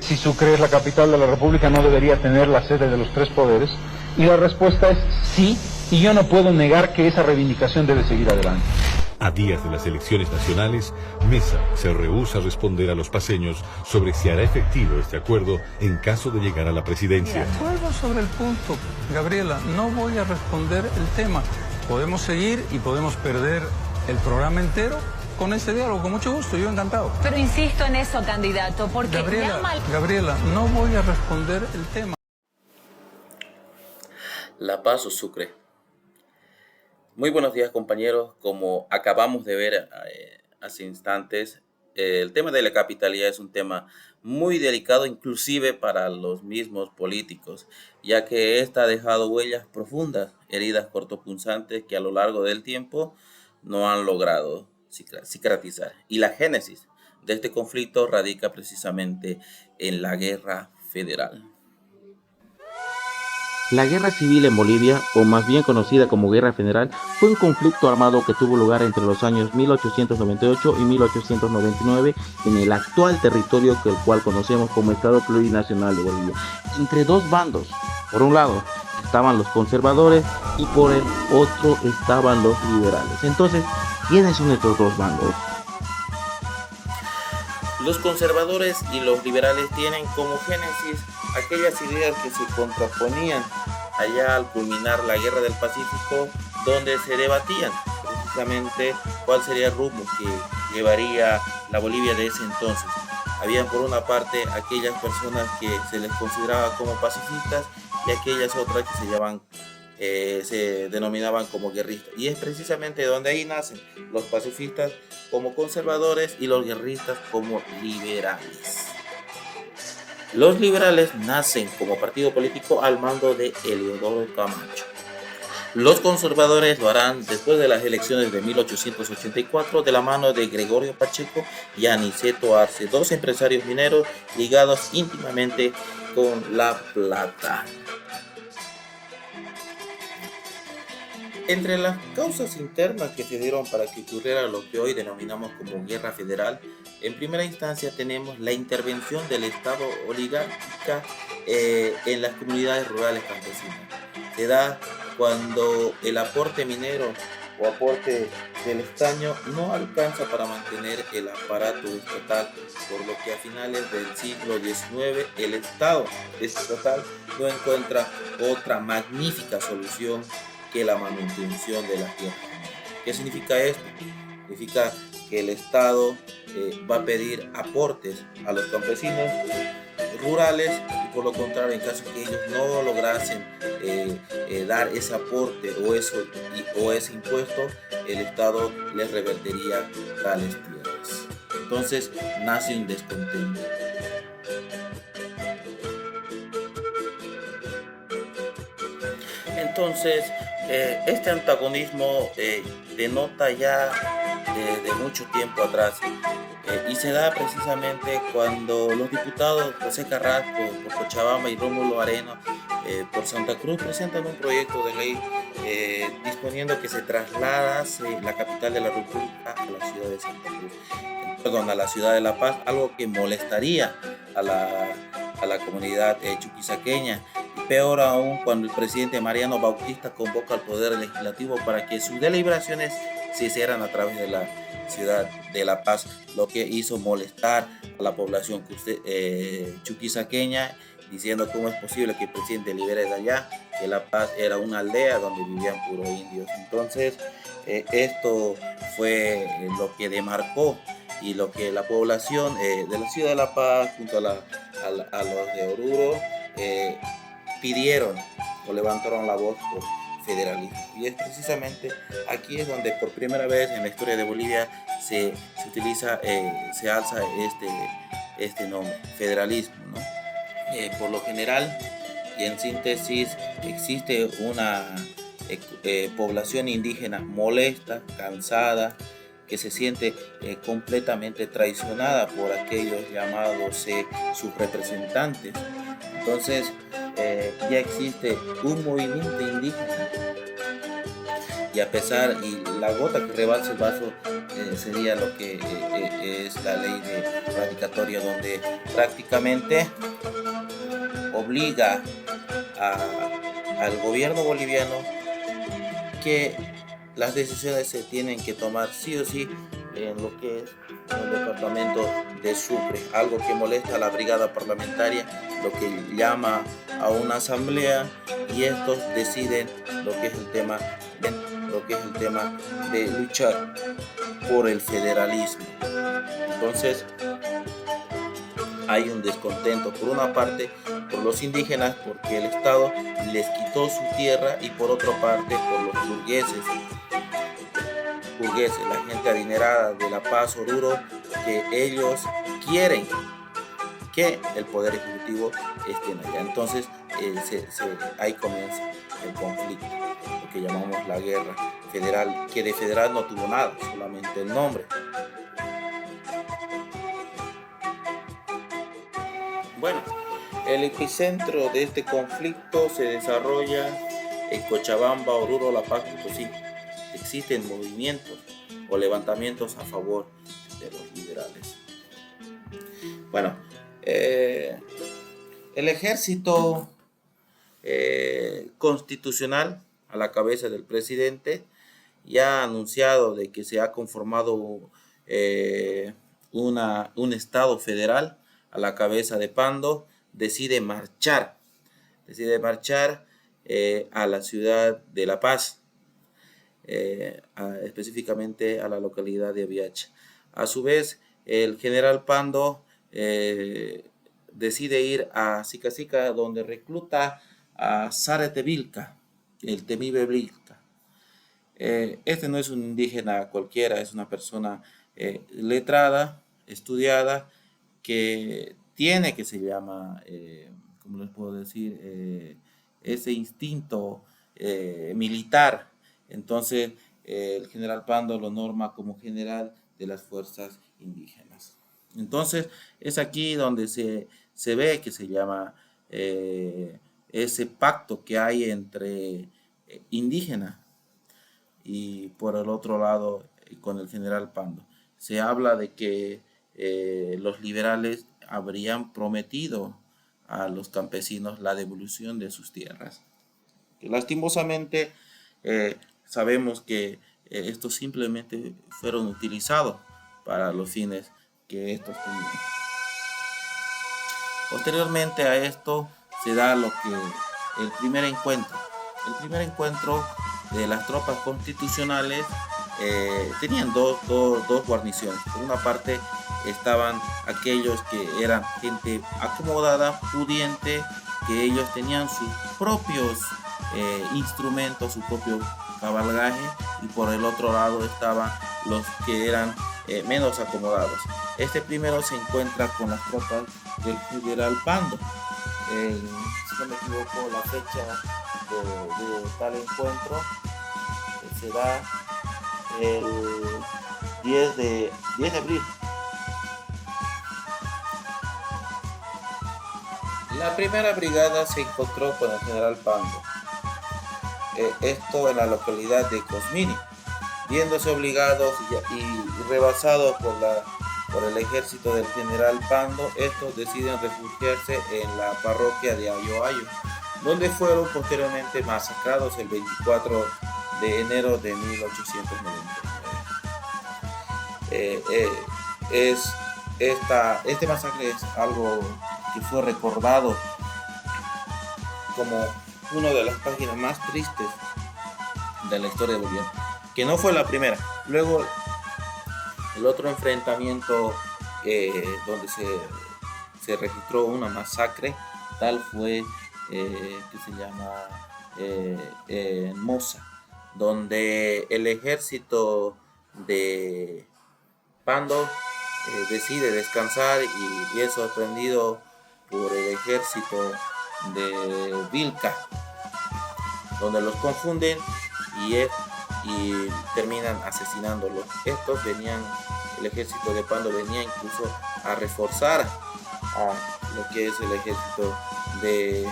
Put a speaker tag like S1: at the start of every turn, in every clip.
S1: si Sucre es la capital de la República, no debería tener la sede de los tres poderes. Y la respuesta es sí, y yo no puedo negar que esa reivindicación debe seguir adelante.
S2: A días de las elecciones nacionales, Mesa se rehúsa a responder a los paceños sobre si hará efectivo este acuerdo en caso de llegar a la presidencia.
S3: Vuelvo sobre el punto, Gabriela, no voy a responder el tema. Podemos seguir y podemos perder el programa entero con ese diálogo, con mucho gusto, yo encantado.
S4: Pero insisto en eso, candidato, porque
S3: Gabriela, no voy a responder el tema.
S5: La Paz o Sucre. Muy buenos días, compañeros. Como acabamos de ver hace instantes, el tema de la capitalidad es un tema muy delicado, inclusive para los mismos políticos, ya que esta ha dejado huellas profundas, heridas cortopunzantes que a lo largo del tiempo no han logrado cicatrizar. Y la génesis de este conflicto radica precisamente en la guerra federal.
S6: La guerra civil en Bolivia, o más bien conocida como Guerra Federal, fue un conflicto armado que tuvo lugar entre los años 1898 y 1899 en el actual territorio que el cual conocemos como Estado Plurinacional de Bolivia, entre dos bandos. Por un lado estaban los conservadores y por el otro estaban los liberales. Entonces, ¿quiénes son estos dos bandos?
S5: Los conservadores y los liberales tienen como génesis aquellas ideas que se contraponían allá al culminar la Guerra del Pacífico, donde se debatían precisamente cuál sería el rumbo que llevaría la Bolivia de ese entonces. Habían por una parte aquellas personas que se les consideraba como pacifistas y aquellas otras que se denominaban como guerristas. Y es precisamente donde ahí nacen los pacifistas como conservadores y los guerristas como liberales. Los liberales nacen como partido político al mando de Eliodoro Camacho. Los conservadores lo harán después de las elecciones de 1884 de la mano de Gregorio Pacheco y Aniceto Arce, dos empresarios mineros ligados íntimamente con la plata. Entre las causas internas que se dieron para que ocurriera lo que hoy denominamos como guerra federal, en primera instancia tenemos la intervención del Estado oligárquica en las comunidades rurales campesinas. Se da cuando el aporte minero o aporte del estaño no alcanza para mantener el aparato estatal, por lo que a finales del siglo XIX el Estado estatal no encuentra otra magnífica solución que la manutención de las tierras. ¿Qué significa esto? Significa que el Estado va a pedir aportes a los campesinos rurales y por lo contrario, en caso que ellos no lograsen dar ese aporte o ese impuesto, el Estado les revertiría tales tierras. Entonces nace un descontento. Entonces, este antagonismo denota ya de mucho tiempo atrás y se da precisamente cuando los diputados José Carrasco por Cochabamba y Rómulo Areno por Santa Cruz presentan un proyecto de ley disponiendo que se trasladase la capital de la República a la ciudad de Santa Cruz, a la ciudad de La Paz, algo que molestaría a la comunidad chuquisaqueña. Peor aún cuando el presidente Mariano Bautista convoca al Poder Legislativo para que sus deliberaciones se hicieran a través de la ciudad de La Paz, lo que hizo molestar a la población chuquisaqueña, diciendo cómo es posible que el presidente libere de allá, que La Paz era una aldea donde vivían puros indios. Entonces, esto fue lo que demarcó y lo que la población de la ciudad de La Paz junto a los de Oruro pidieron o levantaron la voz por federalismo. Y es precisamente aquí es donde por primera vez en la historia de Bolivia se alza este nombre, federalismo, ¿no? Por lo general y en síntesis existe una población indígena molesta, cansada, que se siente completamente traicionada por aquellos llamados sus representantes. Entonces ya existe un movimiento indígena y a pesar, y la gota que rebalsa el vaso sería lo que es la ley de radicatoria, donde prácticamente obliga al gobierno boliviano que las decisiones se tienen que tomar sí o sí en lo que es el departamento de Sucre, algo que molesta a la brigada parlamentaria, lo que llama a una asamblea y estos deciden lo que es el tema de luchar por el federalismo. Entonces hay un descontento por una parte por los indígenas porque el Estado les quitó su tierra y por otra parte por los burgueses, la gente adinerada de La Paz, Oruro, que ellos quieren que el poder ejecutivo esté allá. Entonces ahí comienza el conflicto, lo que llamamos la guerra federal, que de federal no tuvo nada, solamente el nombre. Bueno, el epicentro de este conflicto se desarrolla en Cochabamba, Oruro, La Paz, Potosí. Existen movimientos o levantamientos a favor de los liberales. Bueno, el ejército constitucional a la cabeza del presidente ya ha anunciado de que se ha conformado un estado federal a la cabeza de Pando. Decide marchar a la ciudad de La Paz, específicamente a la localidad de Aviacha. A su vez, el general Pando decide ir a Sica, donde recluta a Zárate Vilca, el temible Vilca. Este no es un indígena cualquiera, es una persona letrada, estudiada, que tiene, que se llama, ¿cómo les puedo decir? Ese instinto militar. Entonces, el general Pando lo norma como general de las fuerzas indígenas. Entonces, es aquí donde se ve que se llama ese pacto que hay entre indígenas y por el otro lado con el general Pando. Se habla de que los liberales habrían prometido a los campesinos la devolución de sus tierras. Que lastimosamente sabemos que estos simplemente fueron utilizados para los fines que estos tenían. Posteriormente a esto se da el primer encuentro. El primer encuentro de las tropas constitucionales tenían dos guarniciones. Por una parte estaban aquellos que eran gente acomodada, pudiente, que ellos tenían sus propios instrumentos, su propio cabalgaje, y por el otro lado estaban los que eran menos acomodados. Este primero se encuentra con las tropas del general Pando. Si no me equivoco, la fecha de tal encuentro se da el 10 de abril. La primera brigada se encontró con el general Pando. Esto en la localidad de Cosmini. Viéndose obligados y rebasados por el ejército del general Pando, estos deciden refugiarse en la parroquia de Ayoayo, donde fueron posteriormente masacrados el 24 de enero de 1899. Este masacre es algo que fue recordado como una de las páginas más tristes de la historia de Bolivia, que no fue la primera. Luego el otro enfrentamiento donde se registró una masacre tal fue que se llama Moza, donde el ejército de Pando decide descansar y es sorprendido por el ejército de Vilca, donde los confunden y terminan asesinándolos. El ejército de Pando venía incluso a reforzar a lo que es el ejército de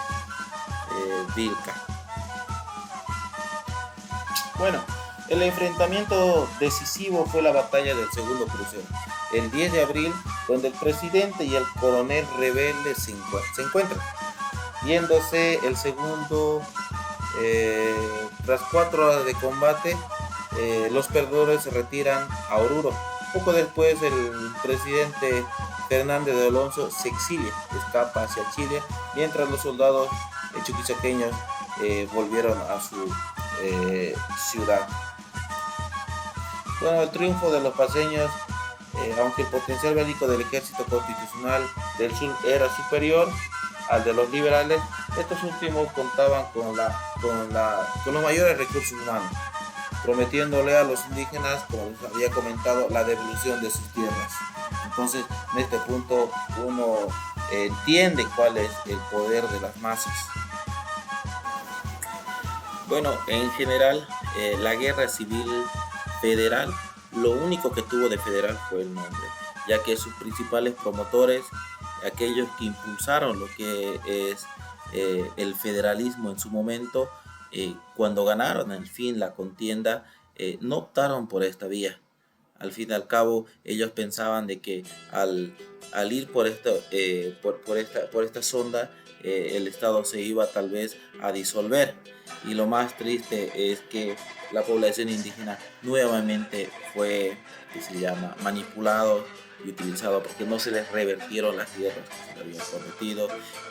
S5: Vilca. Bueno, El enfrentamiento decisivo fue la batalla del Segundo Crucero, el 10 de abril, donde el presidente y el coronel rebelde se encuentran. Yéndose el segundo, tras 4 horas de combate, los perdedores se retiran a Oruro. Poco después el presidente Fernández de Alonso se exilia, escapa hacia Chile, mientras los soldados chuquisaqueños volvieron a su ciudad. Bueno, el triunfo de los paceños, aunque el potencial bélico del ejército constitucional del sur era superior al de los liberales, estos últimos contaban con los mayores recursos humanos, prometiéndole a los indígenas, como les había comentado, la devolución de sus tierras. Entonces, en este punto uno entiende cuál es el poder de las masas. Bueno, en general, la guerra civil federal, lo único que tuvo de federal fue el nombre, ya que sus principales promotores, aquellos que impulsaron lo que es el federalismo en su momento, cuando ganaron al fin la contienda, no optaron por esta vía. Al fin y al cabo, ellos pensaban de que al ir por esta sonda, el Estado se iba tal vez a disolver. Y lo más triste es que la población indígena nuevamente fue, que se llama, manipulado y utilizado, porque no se les revertieron las tierras que se le habían prometido.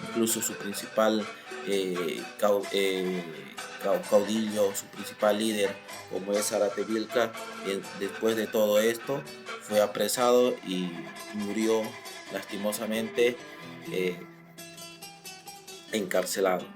S5: Incluso su principal caudillo, su principal líder, como es Zárate Vilca, después de todo esto fue apresado y murió lastimosamente encarcelado.